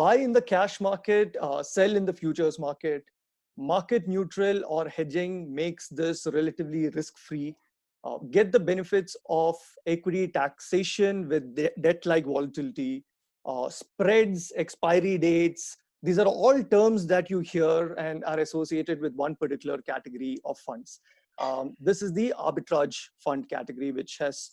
buy in the cash market, sell in the futures market. Market neutral or hedging makes this relatively risk-free. Get the benefits of equity taxation with debt-like volatility, spreads, expiry dates. These are all terms that you hear and are associated with one particular category of funds. This is the arbitrage fund category, which has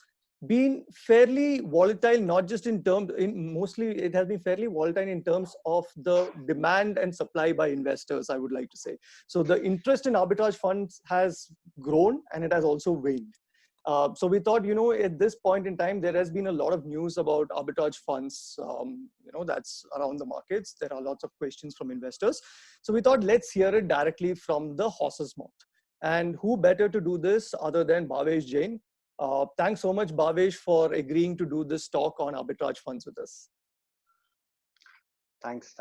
been fairly volatile, not just in terms, mostly it has been fairly volatile in terms of the demand and supply by investors, I would like to say. So the interest in arbitrage funds has grown and it has also waned. So we thought, at this point in time, there has been a lot of news about arbitrage funds, that's around the markets. There are lots of questions from investors. So we thought, let's hear it directly from the horse's mouth. And who better to do this other than Bhavesh Jain? Thanks so much, Bhavesh, for agreeing to do this talk on arbitrage funds with us. Thanks.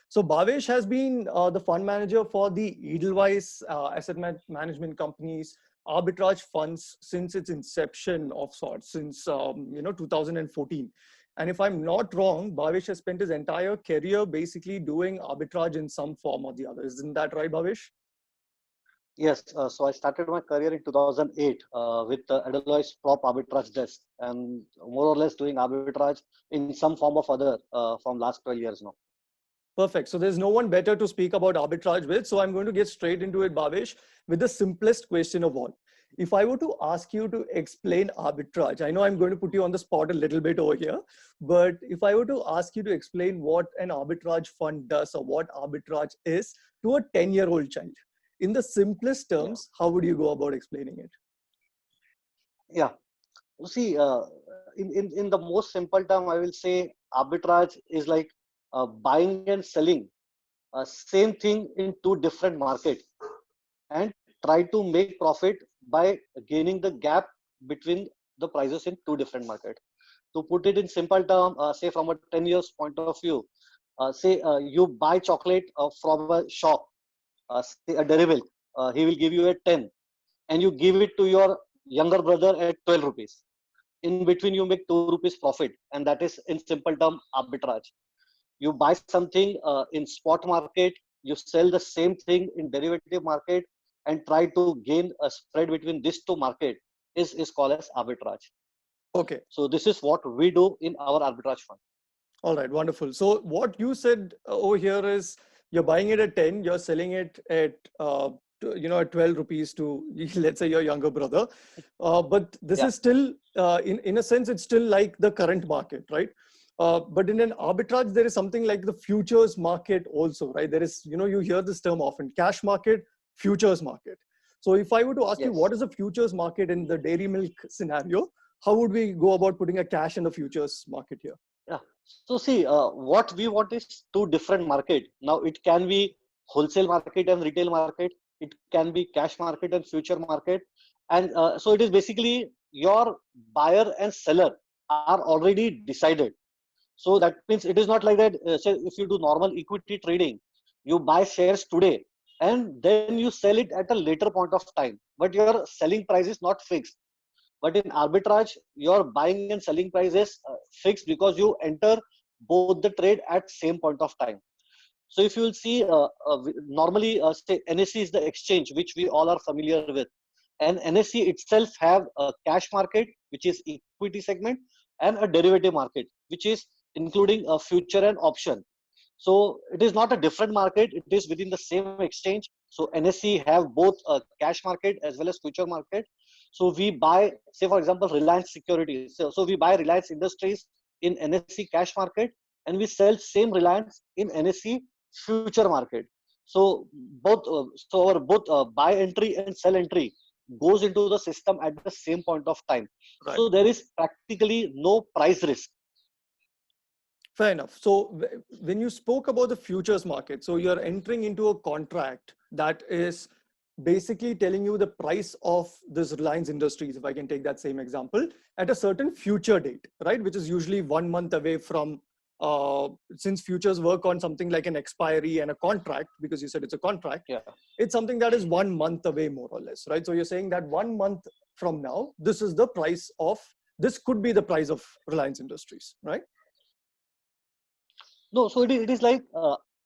So Bhavesh has been the fund manager for the Edelweiss Asset Management Company's arbitrage funds since its inception of sorts, since 2014. And if I'm not wrong, Bhavesh has spent his entire career basically doing arbitrage in some form or the other. Isn't that right, Bhavesh? Yes, so I started my career in 2008 with the Edelweiss Prop Arbitrage Desk, and more or less doing arbitrage in some form of other from last 12 years now. Perfect. So there's no one better to speak about arbitrage with. So I'm going to get straight into it, Bhavesh, with the simplest question of all. If I were to ask you to explain arbitrage, I know I'm going to put you on the spot a little bit over here, but if I were to ask you to explain what an arbitrage fund does or what arbitrage is to a 10-year-old child, in the simplest terms, how would you go about explaining it? Yeah, you see, in the most simple term, I will say arbitrage is like buying and selling same thing in two different markets and try to make profit by gaining the gap between the prices in two different markets. To put it in simple term, say from a 10 years point of view, say you buy chocolate from a shop, say a Dairy Milk, he will give you a 10 and you give it to your younger brother at 12 rupees. In between you make 2 rupees profit, and that is in simple term arbitrage. You buy something in spot market, you sell the same thing in derivative market and try to gain a spread between these two market is called as arbitrage. Okay. So this is what we do in our arbitrage fund. All right, wonderful. So what you said over here is you're buying it at 10, you're selling it at at 12 rupees to, let's say, your younger brother. But this is still, in a sense, it's still like the current market, right? But in an arbitrage, there is something like the futures market also, right? There is, you hear this term often, cash market, futures market. So if I were to ask you, what is a futures market in the Dairy Milk scenario? How would we go about putting a cash in the futures market here? Yeah. So see, what we want is two different market. Now it can be wholesale market and retail market. It can be cash market and future market. And so it is basically your buyer and seller are already decided. So that means it is not like that. Say if you do normal equity trading, you buy shares today and then you sell it at a later point of time. But your selling price is not fixed. But in arbitrage, your buying and selling price is fixed because you enter both the trade at same point of time. So if you will see, normally say NSE is the exchange which we all are familiar with, and NSE itself have a cash market which is equity segment and a derivative market which is including a future and option. So it is not a different market; it is within the same exchange. So NSE have both a cash market as well as future market. So we buy, say for example, Reliance Securities. So we buy Reliance Industries in NSE cash market, and we sell same Reliance in NSE future market. So both, buy entry and sell entry goes into the system at the same point of time. Right. So there is practically no price risk. Fair enough. So when you spoke about the futures market, so you're entering into a contract that is basically telling you the price of this Reliance Industries, if I can take that same example, at a certain future date, right? Which is usually 1 month away from, since futures work on something like an expiry and a contract, because you said it's a contract, it's something that is 1 month away more or less, right? So you're saying that 1 month from now, this is the price of, this could be the price of Reliance Industries, right? No, so it is like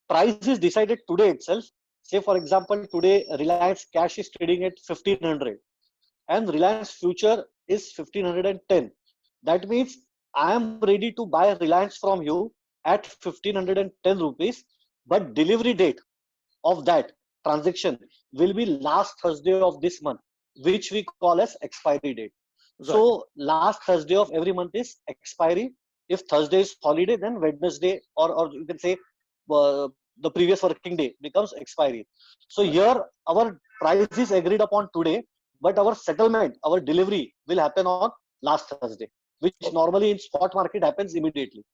price is decided today itself. Say for example, today Reliance Cash is trading at 1500 and Reliance Future is 1510. That means I am ready to buy Reliance from you at 1510 rupees, but delivery date of that transaction will be last Thursday of this month, which we call as expiry date. Right. So last Thursday of every month is expiry. If Thursday is holiday, then Wednesday or you can say the previous working day becomes expiry. So Right. here our price is agreed upon today, but our settlement, our delivery will happen on last Thursday, which Okay. normally in spot market happens immediately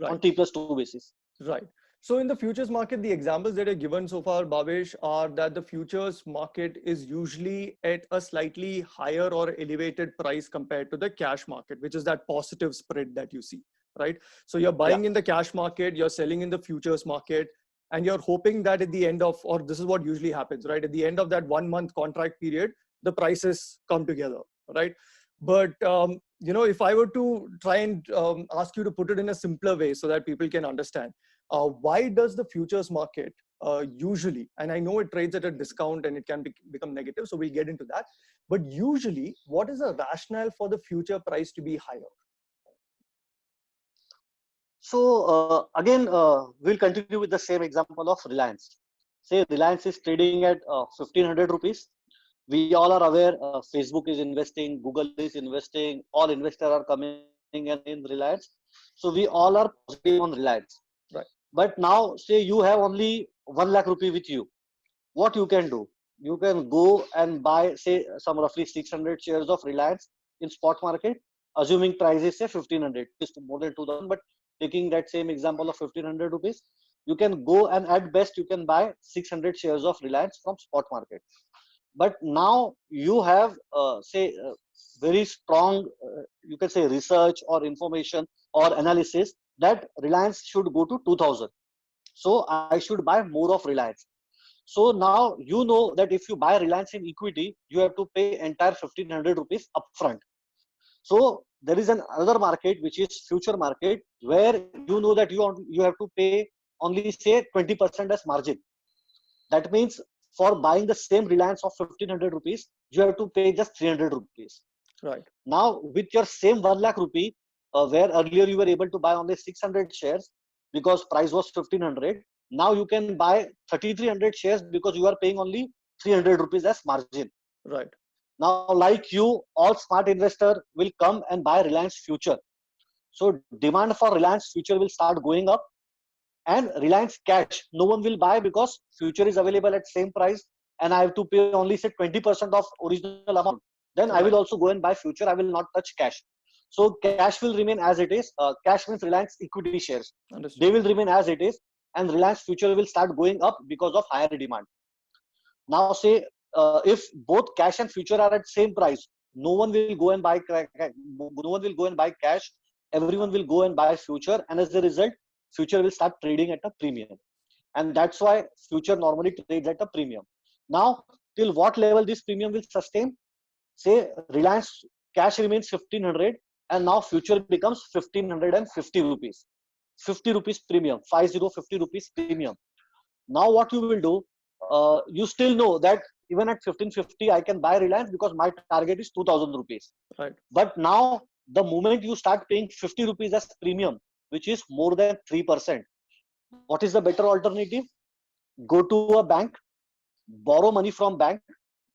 on Right. T+2 basis. Right. So in the futures market, the examples that are given so far, Bhavesh, are that the futures market is usually at a slightly higher or elevated price compared to the cash market, which is that positive spread that you see, right? So you're Yeah. buying in the cash market, you're selling in the futures market, and you're hoping that at the end of, or this is what usually happens, right? At the end of that 1 month contract period, the prices come together, right? But if I were to try and ask you to put it in a simpler way so that people can understand, why does the futures market usually, and I know it trades at a discount and it can become negative, so we'll get into that, but usually what is the rationale for the future price to be higher? So again, we'll continue with the same example of Reliance. Say Reliance is trading at 1500 rupees. We all are aware Facebook is investing, Google is investing, all investors are coming in Reliance. So we all are positive on Reliance. Right. But now say you have only 1 lakh rupee with you. What you can do? You can go and buy say some roughly 600 shares of Reliance in spot market, assuming price is say 1500, is more than 2000, but taking that same example of 1500 rupees, you can go and at best you can buy 600 shares of Reliance from spot market. But now you have say very strong you can say research or information or analysis that Reliance should go to 2000, so I should buy more of Reliance. So now you know that if you buy Reliance in equity, you have to pay entire 1500 rupees upfront. So there is another market which is future market where you know that you have to pay only say 20% as margin. That means for buying the same Reliance of 1500 rupees, you have to pay just 300 rupees. Right. Now with your same 1 lakh rupee, where earlier you were able to buy only 600 shares because price was 1500, now you can buy 3300 shares because you are paying only 300 rupees as margin. Right. Now like you, all smart investor will come and buy Reliance future. So demand for Reliance future will start going up, and Reliance cash no one will buy because future is available at same price and I have to pay only say 20% of original amount. Then I will Right. also go and buy future. I will not touch cash. So cash will remain as it is. Cash means Reliance equity shares. They Understood. will remain as it is, and Reliance future will start going up because of higher demand. Now say if both cash and future are at same price, no one will go and buy no one will go and buy cash. Everyone will go and buy future, and as a result, future will start trading at a premium, and that's why future normally trades at a premium. Now till what level this premium will sustain? Say Reliance cash remains 1500 and now future becomes 1550 rupees. 50 rupees premium, 50 rupees premium. Now what you will do, you still know that even at 1550 I can buy Reliance because my target is 2000 rupees. Right. But now the moment you start paying 50 rupees as premium, which is more than 3%, what is the better alternative? Go to a bank, borrow money from bank.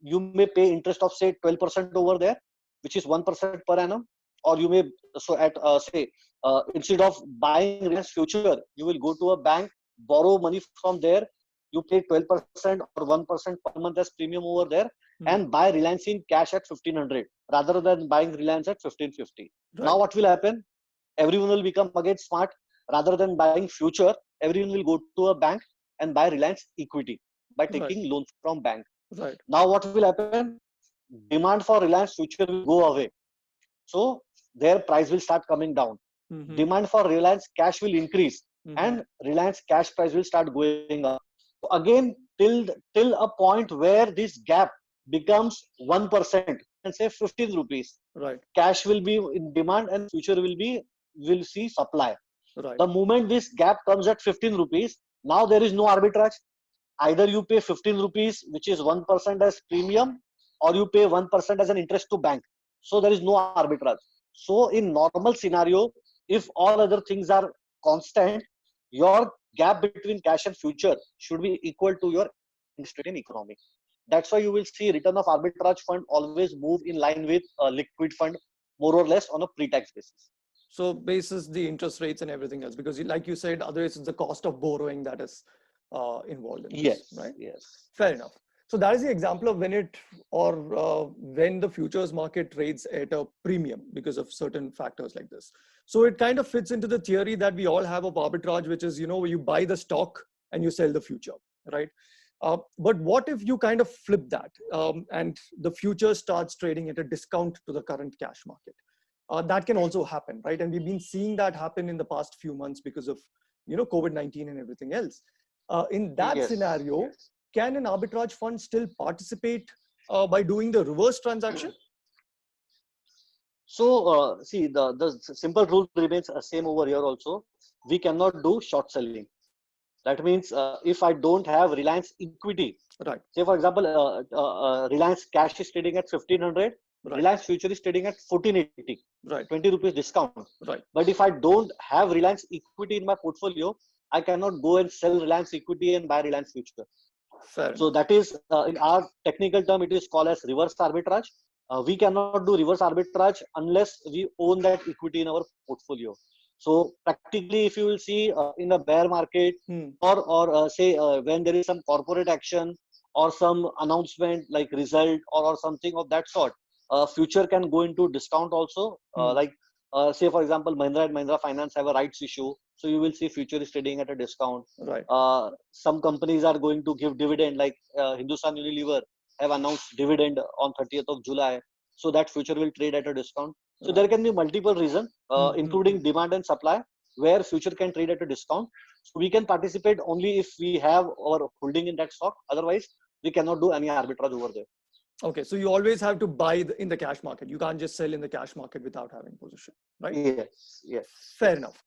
You may pay interest of say 12% over there, which is 1% per annum. Or you may, so at say instead of buying Reliance future, you will go to a bank, borrow money from there, you pay 12% or 1% per month as premium over there, Hmm. and buy Reliance in cash at 1500 rather than buying Reliance at 1550. Now Right. what will happen? Everyone will become again smart. Rather than buying future, everyone will go to a bank and buy Reliance equity by Right. taking loans from bank. Right. Now what will happen? Demand for Reliance future will go away. So their price will start coming down. Mm-hmm. Demand for Reliance cash will increase, Mm-hmm. and Reliance cash price will start going up. So again, till a point where this gap becomes 1%, and say 15 rupees, Right. cash will be in demand and future will see supply. Right. The moment this gap comes at 15 rupees, now there is no arbitrage. Either you pay 15 rupees, which is 1% as premium, or you pay 1% as an interest to bank. So there is no arbitrage. So in normal scenario, if all other things are constant, your gap between cash and future should be equal to your interest rate in economy. That's why you will see return of arbitrage fund always move in line with a liquid fund, more or less on a pre-tax basis. So basis the interest rates and everything else, because like you said, otherwise it's the cost of borrowing that is involved in this, Yes, right? yes, Fair yes. enough. So that is the example of when it or when the futures market trades at a premium because of certain factors like this. So it kind of fits into the theory that we all have of arbitrage, which is, where you buy the stock and you sell the future, right? But what if you kind of flip that and the future starts trading at a discount to the current cash market? That can also happen, right? And we've been seeing that happen in the past few months because of, COVID-19 and everything else. In that Yes, scenario, yes. can an arbitrage fund still participate by doing the reverse transaction? So, see, the simple rule remains the same over here also. We cannot do short selling. That means if I don't have Reliance equity, Right, say for example, Reliance cash is trading at 1500, right, Reliance future is trading at 1480, right, 20 rupees discount. right. But if I don't have Reliance equity in my portfolio, I cannot go and sell Reliance equity and buy Reliance future. Fair So enough. that is, in our technical term, it is called as reverse arbitrage. We cannot do reverse arbitrage unless we own that equity in our portfolio. So practically, if you will see in a bear market, Hmm. or say when there is some corporate action or some announcement like result or something of that sort, future can go into discount also. Hmm. Like say for example, Mahindra and Mahindra Finance have a rights issue, so you will see future is trading at a discount. Right, Some companies are going to give dividend, like Hindustan Unilever have announced dividend on 30th of July, so that future will trade at a discount. So there right. can be multiple reasons, Hmm. Hmm. Hmm. including demand and supply, where future can trade at a discount. So we can participate only if we have our holding in that stock. Otherwise, we cannot do any arbitrage over there. Okay, so you always have to buy in the cash market. You can't just sell in the cash market without having position, right? Yes, yes, Fair yes. enough.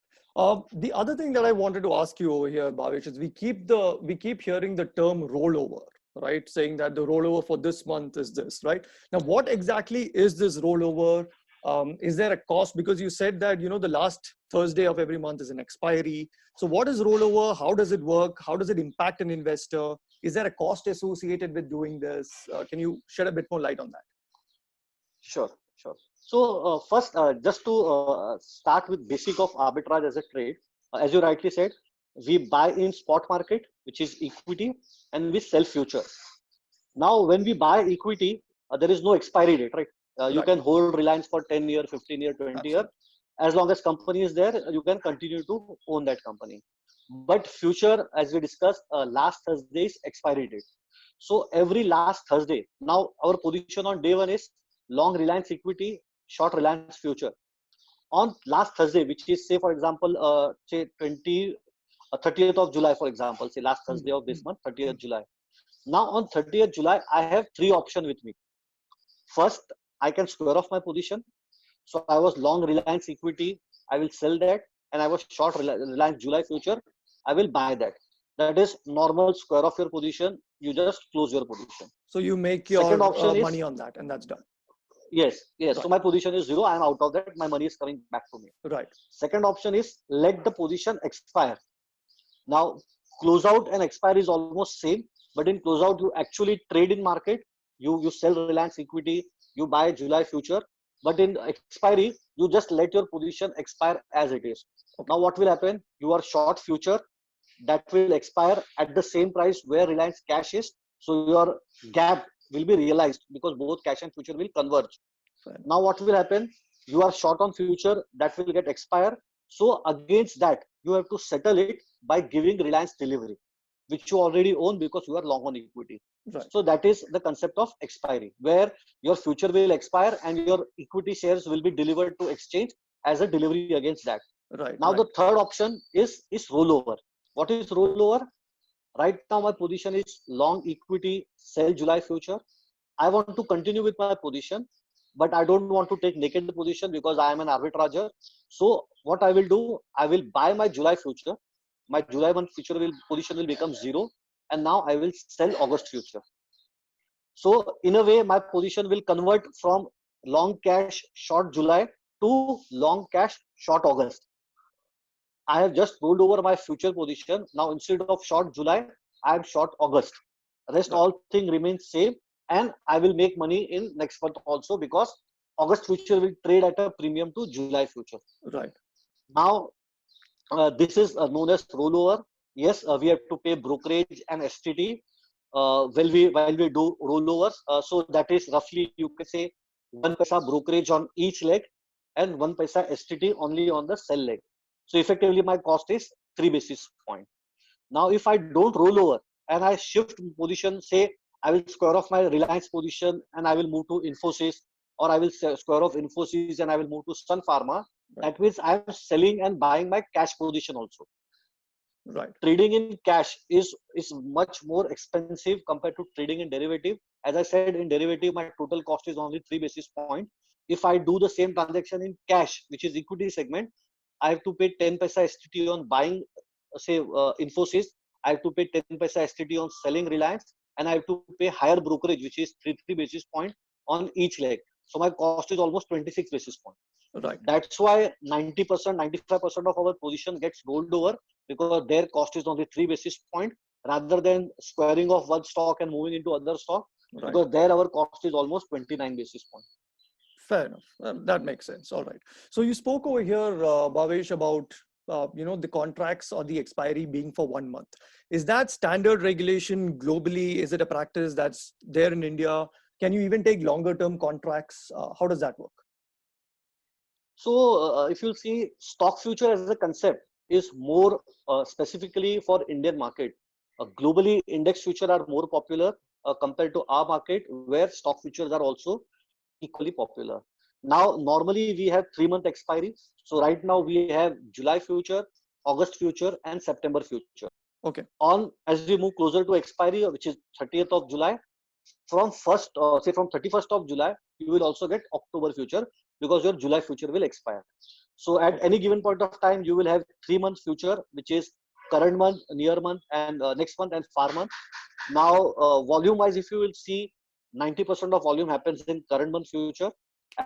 The other thing that I wanted to ask you over here, Bhavesh, is we keep hearing the term rollover, right? Saying that the rollover for this month is this, right? Now, what exactly is this rollover? Is there a cost? Because you said that the last Thursday of every month is an expiry. So, what is rollover? How does it work? How does it impact an investor? Is there a cost associated with doing this? Can you shed a bit more light on that? Sure, sure. So first, just to start with basic of arbitrage as a trade, as you rightly said, we buy in spot market, which is equity, and we sell futures. Now, when we buy equity, there is no expiry date, right? You Right. can hold Reliance for 10 year, 15 year, 20 year. Absolutely. As long as company is there, you can continue to own that company. But future, as we discussed, last Thursday's expiry date. So every last Thursday, now our position on day one is long Reliance equity, short Reliance future. On last Thursday, which is say for example, say 30th of July, for example, say last Hmm. Thursday of Hmm. this month, 30th Hmm. July. Now on 30th July, I have three options with me. First, I can square off my position. So I was long Reliance equity, I will sell that, and I was short Reliance July future, I will buy that. That is normal square of your position. You just close your position. So you make Second your option is money on that, and that's done. yes, yes. So Right. my position is zero. I am out of that. My money is coming back to me. Right. Second option is let the position expire. Now, closeout and expire is almost same, but in closeout you actually trade in market. You sell Reliance equity, you buy July future, but in expiry you just let your position expire as it is. Okay. Now, what will happen? You are short future that will expire at the same price where Reliance cash is. So your gap will be realized because both cash and future will converge. Fair enough. Now what will happen? You are short on future that will get expire. So against that, you have to settle it by giving Reliance delivery, which you already own because you are long on equity. Right. So that is the concept of expiry, where your future will expire and your equity shares will be delivered to exchange as a delivery against that. Right. Now Right. the third option is rollover. What is rollover? Right now my position is long equity, sell July future. I want to continue with my position, but I don't want to take naked position because I am an arbitrager. So what I will do, I will buy my July future. My July month future will position will become zero, and now I will sell August future. So in a way, my position will convert from long cash short July to long cash short August. I have just rolled over my future position. Now instead of short July, I am short August. Rest Right. all thing remains same, and I will make money in next month also because August future will trade at a premium to July future. Right. Now this is known as rollover. Yes, we have to pay brokerage and STT while we do rollovers. So that is roughly, you can say, 1 paisa brokerage on each leg and 1 paisa STT only on the sell leg. So effectively, my cost is 3 basis point. Now, if I don't roll over and I shift position, say I will square off my Reliance position and I will move to Infosys, or I will square off Infosys and I will move to Sun Pharma. Right. That means I am selling and buying my cash position also. Right. Trading in cash is much more expensive compared to trading in derivative. As I said, in derivative my total cost is only 3 basis point. If I do the same transaction in cash, which is equity segment, I have to pay 10 paisa STT on buying, say Infosys. I have to pay 10 paisa STT on selling Reliance, and I have to pay higher brokerage, which is 3 basis point on each leg. So my cost is almost 26 basis point. Right. That's why 90%, 95% of our position gets rolled over, because their cost is only 3 basis point rather than squaring off one stock and moving into other stock, Right. because there our cost is almost 29 basis point. Fair enough. That makes sense. All right. So you spoke over here, Bhavesh, about the contracts or the expiry being for 1 month. Is that standard regulation globally? Is it a practice that's there in India? Can you even take longer term contracts? How does that work? So if you see, stock future as a concept is more specifically for Indian market. Globally, index future are more popular compared to our market, where stock futures are also equally popular. Now, normally we have 3 month expiry. So right now we have July future, August future, and September future. Okay. On as we move closer to expiry, which is 30th of July, from from 31st of July, you will also get October future, because your July future will expire. So at Okay. any given point of time, you will have 3 months future, which is current month, near month, and next month and far month. Now, volume wise, if you will see, 90% of volume happens in current month future,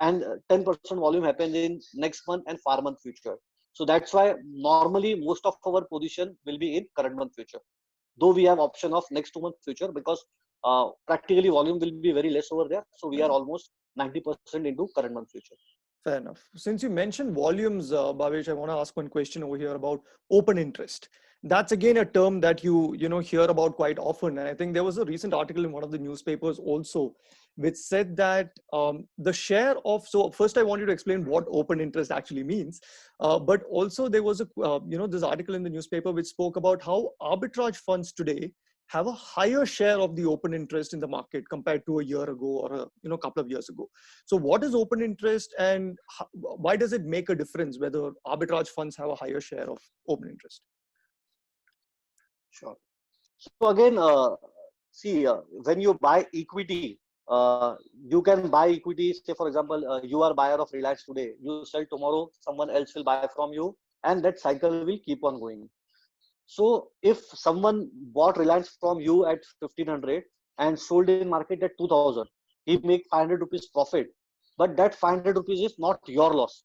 and 10% volume happens in next month and far month future. So that's why normally most of our position will be in current month future, though we have option of next 2 month future, because practically volume will be very less over there. So we Fair are enough. almost 90% into current month future. Fair enough. Since you mentioned volumes, Bhavesh, I want to ask one question over here about open interest. That's again a term that you hear about quite often, and I think there was a recent article in one of the newspapers also, which said that the share of. So first, I want you to explain what open interest actually means, but also there was a this article in the newspaper which spoke about how arbitrage funds today have a higher share of the open interest in the market compared to a year ago or a couple of years ago. So what is open interest, and why does it make a difference whether arbitrage funds have a higher share of open interest? Sure. So again, see, when you buy equity, you can buy equity. Say, for example, you are buyer of Reliance today. You sell tomorrow, someone else will buy from you, and that cycle will keep on going. So if someone bought Reliance from you at 1500 and sold in market at 2000, he make 500 rupees profit. But that 500 rupees is not your loss,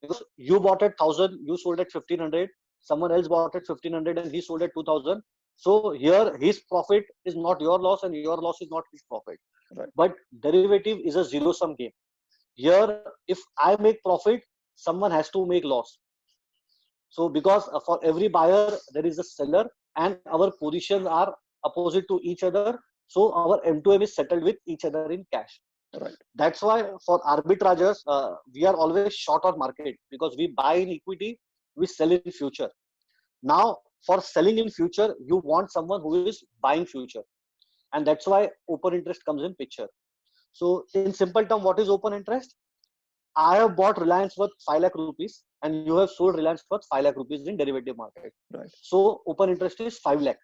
because you bought at 1000, you sold at 1500, someone else bought at 1500 and he sold at 2000. So here his profit is not your loss and your loss is not his profit. Right. But derivative is a zero sum game. Here, if I make profit, someone has to make loss. So because for every buyer there is a seller, and our positions are opposite to each other, so our M2M is settled with each other in cash. Right. That's why for arbitragers, we are always short on market, because we buy in equity, we sell in future. Now, for selling in future, you want someone who is buying future, and that's why open interest comes in picture. So, in simple term, what is open interest? I have bought Reliance worth 5 lakh rupees, and you have sold Reliance worth 5 lakh rupees in derivative market. Right. So, open interest is 5 lakh.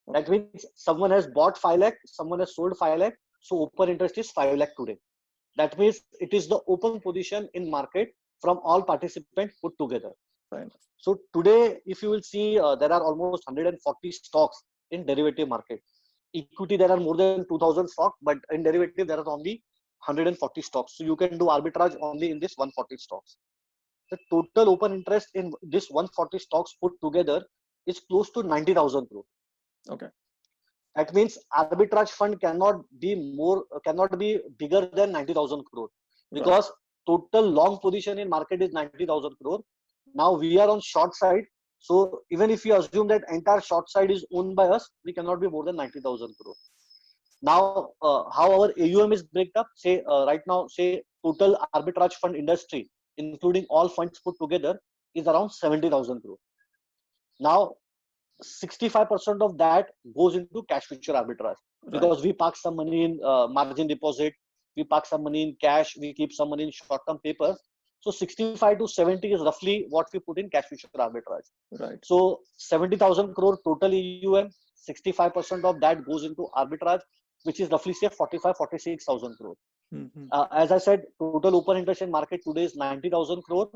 Okay. That means someone has bought 5 lakh, someone has sold 5 lakh. So, open interest is 5 lakh today. That means it is the open position in market from all participants put together. Fine. So today, if you will see, there are almost 140 stocks in derivative market. Equity, there are more than 2000 stocks, but in derivative, there are only 140 stocks. So you can do arbitrage only in this 140 stocks. The total open interest in this 140 stocks put together is close to 90,000 crore. Okay. That means arbitrage fund cannot be bigger than 90,000 crore, because right. total long position in market is 90,000 crore. Now we are on short side. So even if you assume that entire short side is owned by us, we cannot be more than 90,000 crore. Now, how our AUM is break up? Say right now, say total arbitrage fund industry, including all funds put together, is around 70,000 crore. Now, 65% of that goes into cash future arbitrage, because we park some money in margin deposit, we park some money in cash, we keep some money in short term papers. So 65 to 70 is roughly what we put in cash future arbitrage. Right. So 70,000 crore total AUM, 65% of that goes into arbitrage, which is roughly say 46,000 crore. Mm-hmm. As I said, total open interest in market today is 90,000 crore.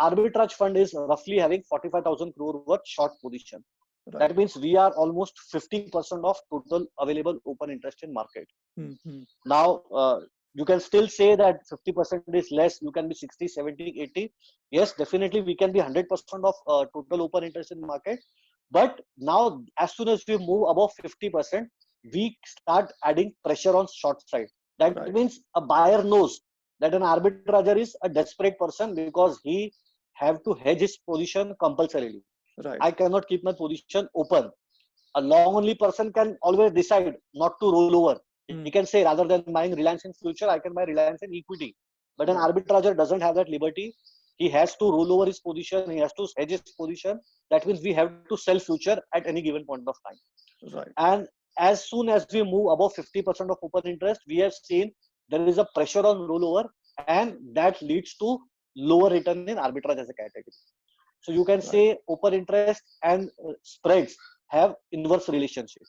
Arbitrage fund is roughly having 45,000 crore worth short position. Right. That means we are almost 50% of total available open interest in market. Mm-hmm. Now, you can still say that 50% is less. You can be 60, 70, 80. Yes, definitely we can be 100% of total open interest in market. But now, as soon as we move above 50%, we start adding pressure on short side. That means a buyer knows that an arbitrager is a desperate person, because he have to hedge his position compulsorily. Right. I cannot keep my position open. A long only person can always decide not to roll over. He can say, rather than buying Reliance in future, I can buy Reliance in equity. But an arbitrager doesn't have that liberty. He has to roll over his position. He has to hedge his position. That means we have to sell future at any given point of time. Right. And as soon as we move above 50% of open interest, we have seen there is a pressure on rollover, and that leads to lower return in arbitrage as a category. So you can say open interest and spreads have inverse relationship.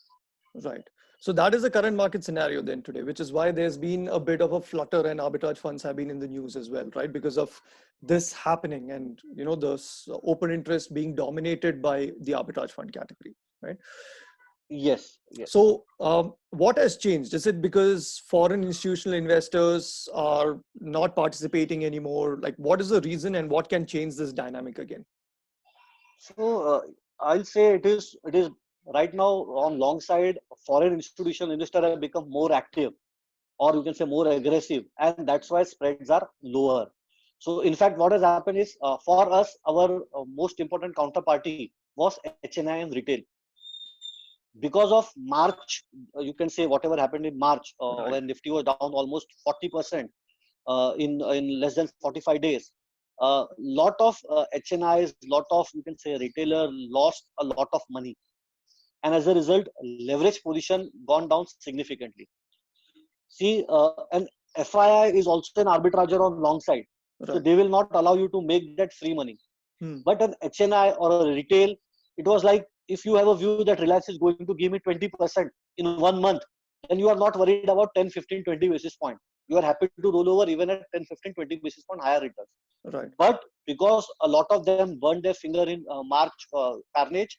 Right. So that is the current market scenario then today, which is why there's been a bit of a flutter and arbitrage funds have been in the news as well, right? Because of this happening and, the open interest being dominated by the arbitrage fund category, right? Yes. Yes. So what has changed? Is it because foreign institutional investors are not participating anymore? Like, what is the reason and what can change this dynamic again? So I'll say it is right now on long side, foreign institutional investors have become more active, or you can say more aggressive, and that's why spreads are lower. So in fact, what has happened is for us, our most important counterparty was HNI and retail. Because of March, you can say whatever happened in March, when Nifty was down almost 40% in less than 45 days. Lot of HNIs, lot of, you can say, retailer lost a lot of money, and as a result, leverage position gone down significantly. See, an FII is also an arbitrager on long side, so they will not allow you to make that free money. But an HNI or a retail, it was like, if you have a view that Reliance is going to give me 20% in 1 month, then you are not worried about 10, 15, 20 basis point. You are happy to roll over even at 10, 15, 20 basis point higher returns. Right. But because a lot of them burned their finger in March carnage,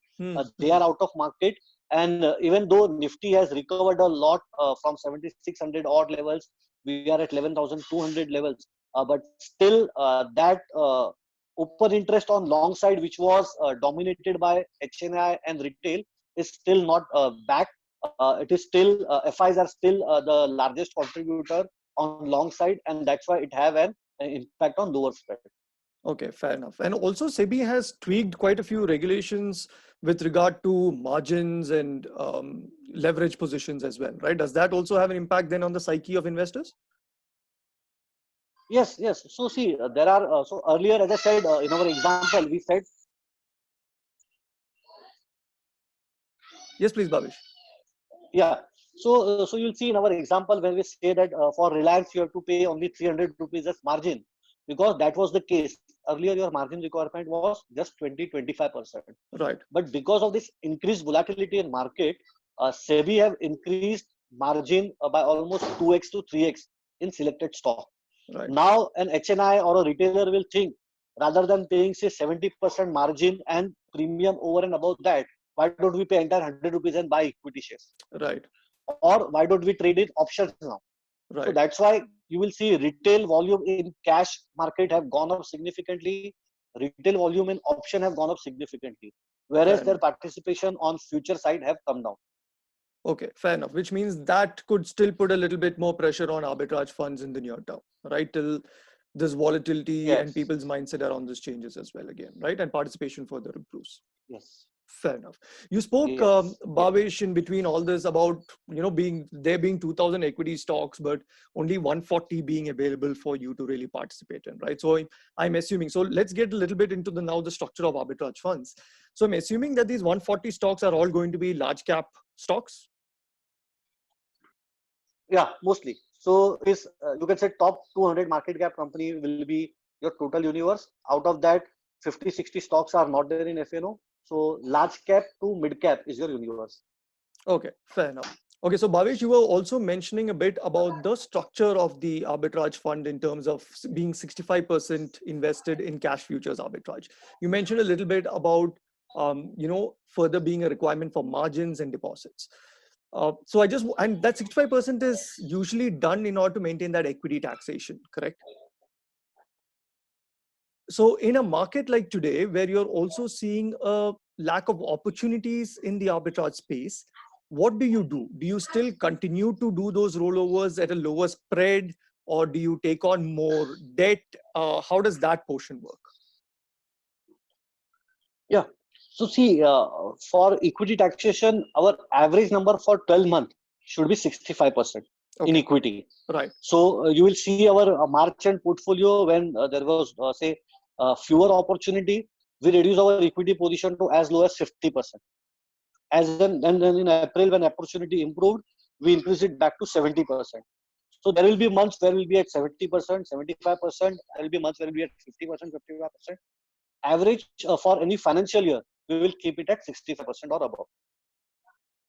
they are out of market. And even though Nifty has recovered a lot from 7,600 odd levels, we are at 11,200 levels. But still, that open interest on long side, which was dominated by HNI and retail, is still not back. It is still FIs are still the largest contributor on long side, and that's why it have an impact on lower spread. Okay, fair enough. And also SEBI has tweaked quite a few regulations with regard to margins and leverage positions as well, right? Does that also have an impact then on the psyche of investors? Yes, yes. So see, there are, so earlier, as I said, in our example, we said. Yes, please, Bhavesh. Yeah. So, so you'll see in our example when we say that for Reliance, you have to pay only 300 rupees as margin, because that was the case. Earlier, your margin requirement was just 20-25%. Right. But because of this increased volatility in market, SEBI have increased margin by almost 2x to 3x in selected stock. Right. Now an HNI or a retailer will think, rather than paying say 70% margin and premium over and above that, why don't we pay entire 100 rupees and buy equity shares? Right. Or why don't we trade in options now? So Right. that's why you will see retail volume in cash market have gone up significantly. Retail volume in option have gone up significantly, whereas Fair their enough. participation on future side have come down. Okay, fair enough. Which means that could still put a little bit more pressure on arbitrage funds in the near term, right? Till this volatility and Yes, people's mindset around this changes as well again, right? And participation further improves. yes, Fair enough. You spoke, yes, yes. Bhavesh, in between all this about being 2,000 equity stocks, but only 140 being available for you to really participate in, right? So I'm assuming. So let's get a little bit into the structure of arbitrage funds. So I'm assuming that these 140 stocks are all going to be large cap stocks. Yeah, mostly. So is you can say top 200 market cap company will be your total universe. Out of that, 50, 60 stocks are not there in FNO. So large cap to mid cap is your universe. Okay, fair enough. Okay, so Bhavesh, you were also mentioning a bit about the structure of the arbitrage fund in terms of being 65% invested in cash futures arbitrage. You mentioned a little bit about, further being a requirement for margins and deposits. And that 65% is usually done in order to maintain that equity taxation, correct? So in a market like today, where you're also seeing a lack of opportunities in the arbitrage space, what do you do? Do you still continue to do those rollovers at a lower spread, or do you take on more debt? How does that portion work? Yeah. So see, for equity taxation, our average number for 12 months should be 65% in Okay, equity. right. So you will see our March end portfolio when there was say fewer opportunity, we reduce our equity position to as low as 50%. Then in April when opportunity improved, we increased it back to 70%. So there will be months where we'll be at 70%, 75%. There will be months where we'll be at 50%, 55%. Average for any financial year, we will keep it at 65% or above.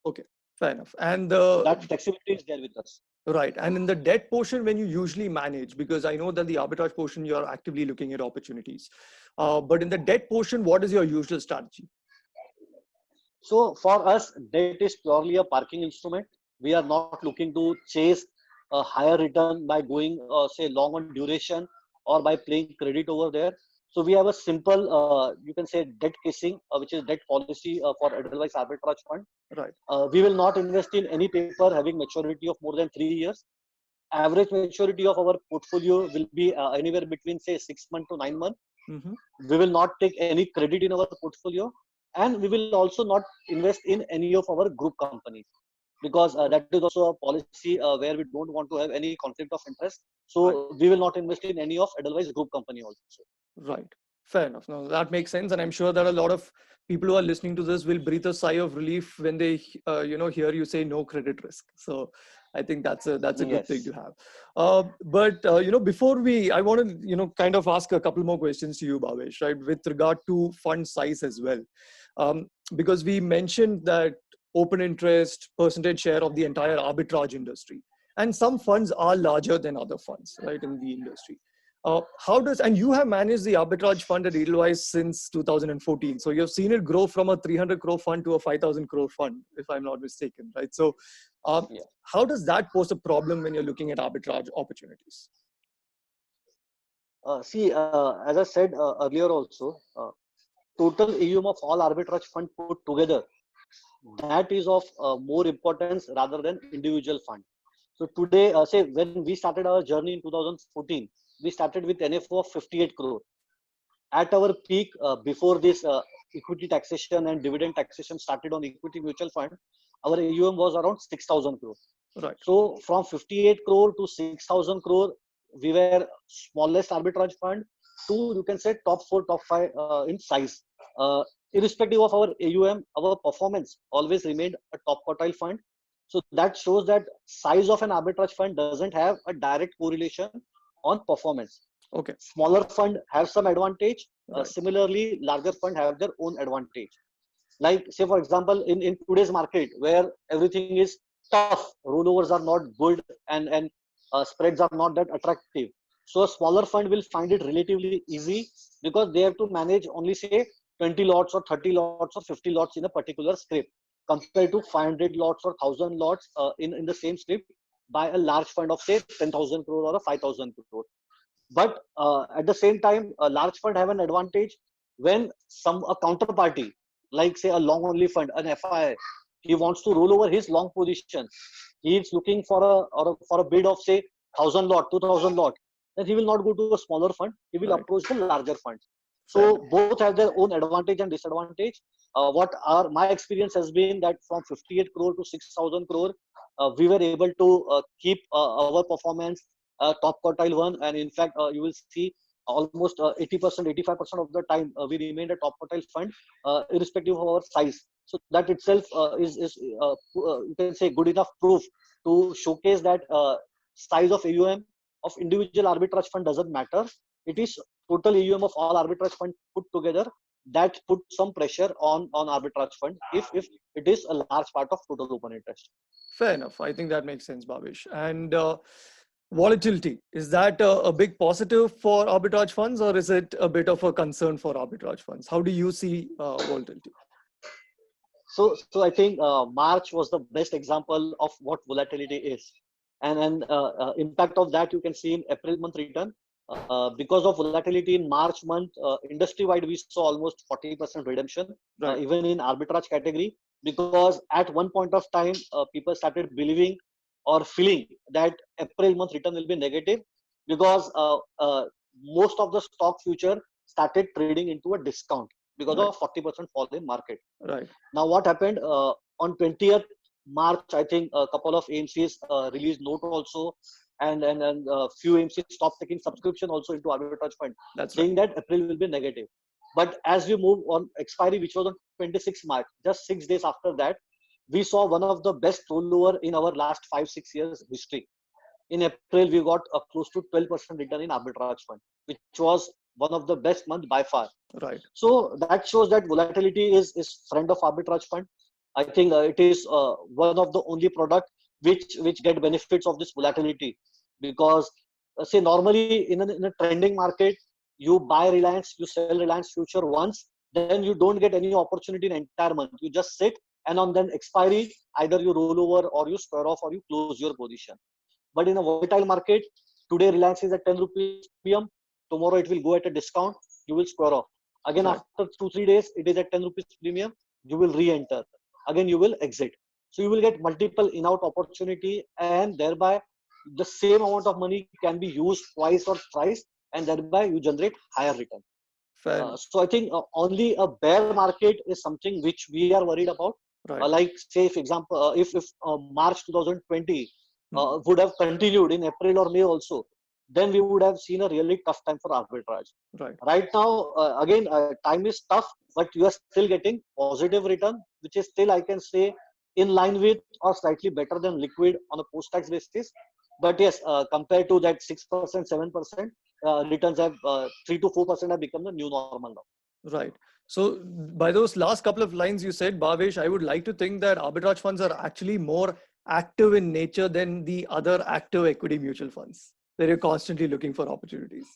Okay, fair enough. And So that flexibility is there with us. right. And in the debt portion, when you usually manage, because I know that the arbitrage portion, you're actively looking at opportunities. But in the debt portion, what is your usual strategy? So for us, debt is purely a parking instrument. We are not looking to chase a higher return by going, say, long on duration or by playing credit over there. So we have a simple, you can say, debt casing, which is debt policy for Edelweiss Arbitrage Fund. Right. We will not invest in any paper having maturity of more than 3 years. Average maturity of our portfolio will be anywhere between say 6 months to 9 months. Mm-hmm. We will not take any credit in our portfolio, and we will also not invest in any of our group companies, because that is also a policy where we don't want to have any conflict of interest. Right. So we will not invest in any of Edelweiss group company also. Right. Fair enough. No, that makes sense, and I'm sure that a lot of people who are listening to this will breathe a sigh of relief when they, hear you say no credit risk. So, I think that's a good thing Yes. to have. But before I want to, kind of ask a couple more questions to you, Bhavesh, right, with regard to fund size as well, because we mentioned that open interest percentage share of the entire arbitrage industry, and some funds are larger than other funds, right, in the industry. And you have managed the arbitrage fund at Edelweiss since 2014. So you've seen it grow from a 300 crore fund to a 5,000 crore fund, if I'm not mistaken, right? So Yeah. how does that pose a problem when you're looking at arbitrage opportunities? See, as I said earlier also, total AUM of all arbitrage fund put together, that is of more importance rather than individual fund. So today, say when we started our journey in 2014, we started with NFO of 58 crore. At our peak, before this equity taxation and dividend taxation started on equity mutual fund, our AUM was around 6,000 crore. Right. So from 58 crore to 6,000 crore, we were smallest arbitrage fund to, you can say, top four, top five in size. Irrespective of our AUM, our performance always remained a top quartile fund. So that shows that size of an arbitrage fund doesn't have a direct correlation on performance. Okay. Smaller fund have some advantage. Right. Similarly, larger fund have their own advantage. Like say for example, in today's market where everything is tough, rollovers are not good, and spreads are not that attractive. So a smaller fund will find it relatively easy because they have to manage only say 20 lots or 30 lots or 50 lots in a particular script compared to 500 lots or 1000 lots in the same script by a large fund of say 10,000 crore or a 5,000 crore. But at the same time, a large fund have an advantage when a counterparty, like say a long only fund, an FI, he wants to roll over his long position. He is looking for a bid of say 1,000 lot, 2,000 lot. Then he will not go to a smaller fund. He will Right. approach the larger funds. Fair So enough. both have their own advantage and disadvantage. What our my experience has been that from 58 crore to 6,000 crore, we were able to keep our performance top quartile one, and in fact you will see almost 80%, 85% of the time we remained a top quartile fund, irrespective of our size. So that itself you can say good enough proof to showcase that size of AUM of individual arbitrage fund doesn't matter. It is total AUM of all arbitrage fund put together that put some pressure on arbitrage fund if it is a large part of total open interest. Fair enough. I think that makes sense, Bhavesh. And volatility, is that a big positive for arbitrage funds, or is it a bit of a concern for arbitrage funds? How do you see volatility? So I think March was the best example of what volatility is, and impact of that you can see in April month return. Because of volatility in March month, industry wide we saw almost 40% redemption, Right. even in arbitrage category. Because at one point of time, people started believing or feeling that April month return will be negative because most of the stock future started trading into a discount because Right. of 40% fall in market. Right. Now, what happened on 20th March? I think a couple of AMCs released note also, and few AMCs stopped taking subscription also into arbitrage fund, That's right. saying that April will be negative. But as we move on expiry, which was on 26 March, just 6 days after that, we saw one of the best rollover in our last 5-6 years history. In April, we got a close to 12% return in arbitrage fund, which was one of the best month by far. Right. So that shows that volatility is friend of arbitrage fund. I think it is one of the only product which get benefits of this volatility, because say normally in a trending market, you buy Reliance, you sell Reliance future once, then you don't get any opportunity in entire month. You just sit, and on then expiry, either you roll over or you square off or you close your position. But in a volatile market, today Reliance is at 10 rupees premium, tomorrow it will go at a discount, you will square off. Again, Right. after 2-3 days, it is at 10 rupees premium, you will re-enter. Again, you will exit. So you will get multiple in-out opportunity, and thereby the same amount of money can be used twice or thrice, and thereby you generate higher return. Fair enough. So I think only a bear market is something which we are worried about. Right. Like say, for example, if March 2020 Hmm. would have continued in April or May also, then we would have seen a really tough time for arbitrage. Right. Right now, again, time is tough, but you are still getting positive return, which is still, I can say, in line with or slightly better than liquid on a post-tax basis. But yes, compared to that 6%, 7%, returns have 3 to 4% have become the new normal now. Right. So by those last couple of lines you said, Bhavesh, I would like to think that arbitrage funds are actually more active in nature than the other active equity mutual funds. They're constantly looking for opportunities.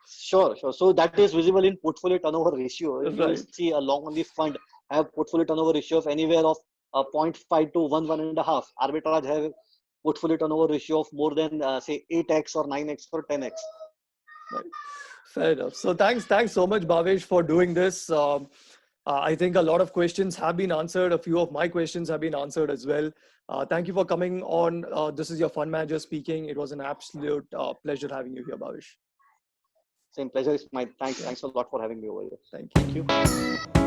Sure. So that is visible in portfolio turnover ratio. If you will Right. see a long only fund have portfolio turnover ratio of anywhere of 0.5 to 1.5. Arbitrage have portfolio turnover ratio of more than say 8x or 9x or 10x. Right. Fair enough. So thanks so much, Bhavesh, for doing this. I think a lot of questions have been answered. A few of my questions have been answered as well. Thank you for coming on. This is your fund manager speaking. It was an absolute pleasure having you here, Bhavesh. Same pleasure is mine. Yeah. Thanks a lot for having me over here. Thank you. Thank you.